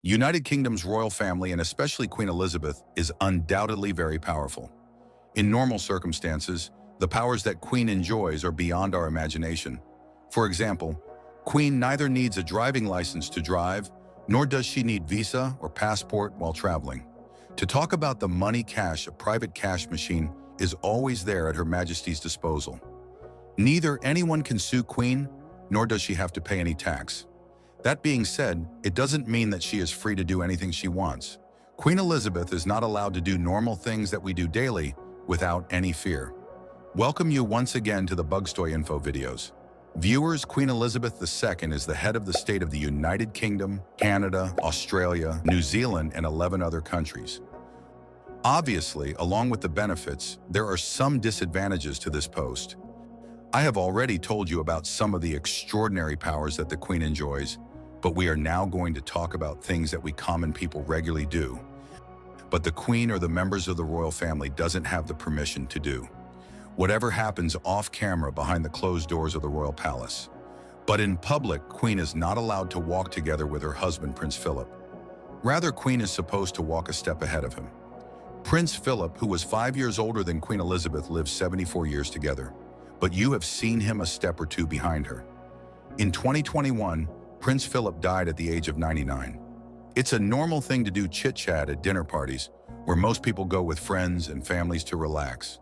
United Kingdom's royal family, and especially Queen Elizabeth, is undoubtedly very powerful. In normal circumstances, the powers that Queen enjoys are beyond our imagination. For example, Queen neither needs a driving license to drive, nor does she need visa or passport while traveling. To talk about the money cash, a private cash machine is always there at Her Majesty's disposal. Neither anyone can sue Queen, nor does she have to pay any tax. That being said, it doesn't mean that she is free to do anything she wants. Queen Elizabeth is not allowed to do normal things that we do daily without any fear. Welcome you once again to the Bugstoy Info videos. Viewers, Queen Elizabeth II is the head of the state of the United Kingdom, Canada, Australia, New Zealand, and 11 other countries. Obviously, along with the benefits, there are some disadvantages to this post. I have already told you about some of the extraordinary powers that the Queen enjoys, but we are now going to talk about things that we common people regularly do, but the Queen or the members of the royal family doesn't have the permission to do. Whatever happens off camera behind the closed doors of the royal palace. But in public, Queen is not allowed to walk together with her husband, Prince Philip. Rather, Queen is supposed to walk a step ahead of him. Prince Philip, who was 5 years older than Queen Elizabeth, lived 74 years together, but you have seen him a step or two behind her. In 2021, Prince Philip died at the age of 99. It's a normal thing to do chit-chat at dinner parties, where most people go with friends and families to relax.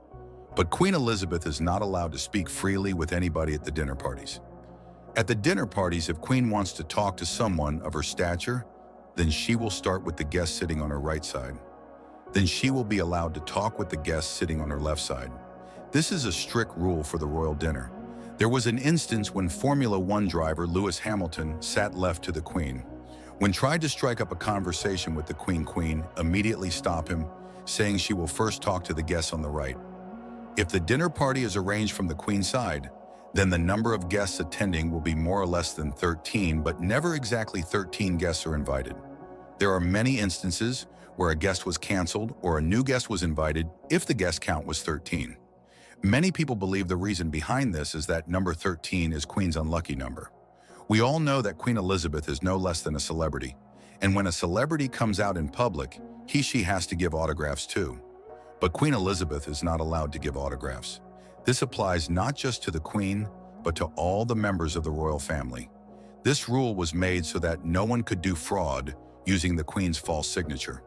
But Queen Elizabeth is not allowed to speak freely with anybody at the dinner parties. At the dinner parties, if Queen wants to talk to someone of her stature, then she will start with the guest sitting on her right side. Then she will be allowed to talk with the guest sitting on her left side. This is a strict rule for the royal dinner. There was an instance when Formula One driver Lewis Hamilton sat left to the Queen. When tried to strike up a conversation with the Queen immediately stop him, saying she will first talk to the guests on the right. If the dinner party is arranged from the Queen's side, then the number of guests attending will be more or less than 13, but never exactly 13 guests are invited. There are many instances where a guest was canceled or a new guest was invited if the guest count was 13. Many people believe the reason behind this is that number 13 is Queen's unlucky number. We all know that Queen Elizabeth is no less than a celebrity, and when a celebrity comes out in public, she has to give autographs too. But Queen Elizabeth is not allowed to give autographs. This applies not just to the Queen, but to all the members of the royal family. This rule was made so that no one could do fraud using the Queen's false signature.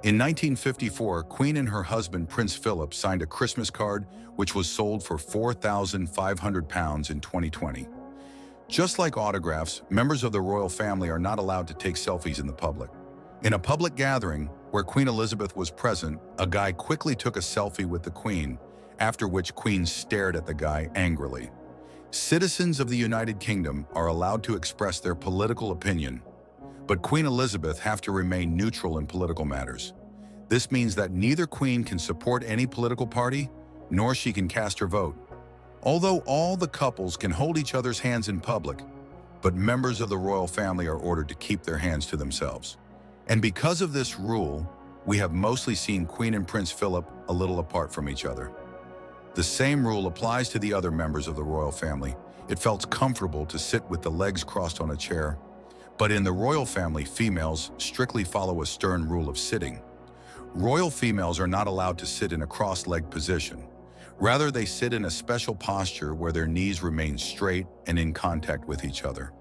In 1954, Queen and her husband Prince Philip signed a Christmas card which was sold for £4,500 in 2020. Just like autographs, members of the royal family are not allowed to take selfies in the public. In a public gathering where Queen Elizabeth was present, a guy quickly took a selfie with the Queen, after which Queen stared at the guy angrily. Citizens of the United Kingdom are allowed to express their political opinion, but Queen Elizabeth have to remain neutral in political matters. This means that neither Queen can support any political party, nor she can cast her vote. Although all the couples can hold each other's hands in public, but members of the royal family are ordered to keep their hands to themselves. And because of this rule, we have mostly seen Queen and Prince Philip a little apart from each other. The same rule applies to the other members of the royal family. It felt comfortable to sit with the legs crossed on a chair. But in the royal family, females strictly follow a stern rule of sitting. Royal females are not allowed to sit in a cross-legged position. Rather, they sit in a special posture where their knees remain straight and in contact with each other.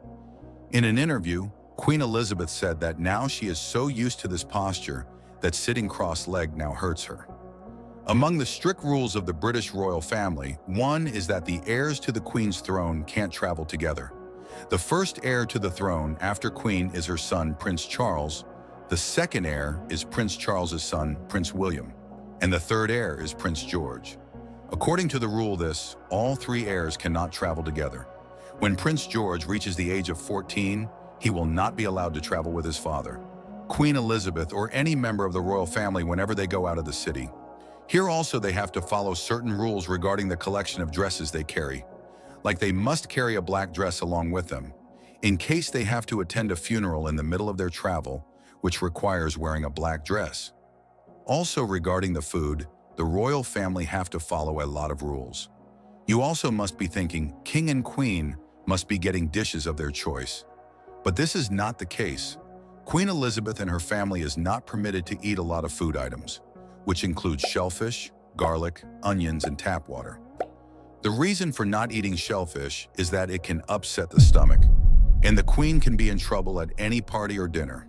In an interview, Queen Elizabeth said that now she is so used to this posture that sitting cross-legged now hurts her. Among the strict rules of the British royal family, one is that the heirs to the Queen's throne can't travel together. The first heir to the throne after Queen is her son, Prince Charles. The second heir is Prince Charles's son, Prince William. And the third heir is Prince George. According to the rule all three heirs cannot travel together. When Prince George reaches the age of 14, he will not be allowed to travel with his father, Queen Elizabeth, or any member of the royal family whenever they go out of the city. Here also they have to follow certain rules regarding the collection of dresses they carry. Like they must carry a black dress along with them, in case they have to attend a funeral in the middle of their travel, which requires wearing a black dress. Also regarding the food, the royal family have to follow a lot of rules. You also must be thinking King and Queen must be getting dishes of their choice. But this is not the case. Queen Elizabeth and her family is not permitted to eat a lot of food items, which includes shellfish, garlic, onions, and tap water. The reason for not eating shellfish is that it can upset the stomach, and the Queen can be in trouble at any party or dinner.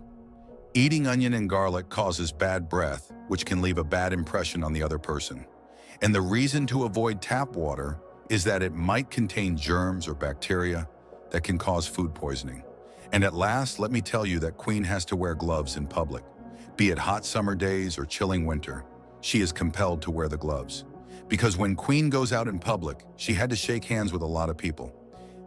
Eating onion and garlic causes bad breath, which can leave a bad impression on the other person. And the reason to avoid tap water is that it might contain germs or bacteria that can cause food poisoning. And at last, let me tell you that Queen has to wear gloves in public. Be it hot summer days or chilling winter, she is compelled to wear the gloves. Because when Queen goes out in public, she had to shake hands with a lot of people.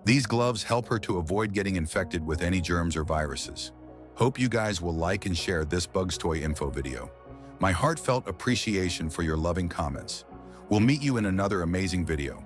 These gloves help her to avoid getting infected with any germs or viruses. Hope you guys will like and share this Bugs Toy info video. My heartfelt appreciation for your loving comments. We'll meet you in another amazing video.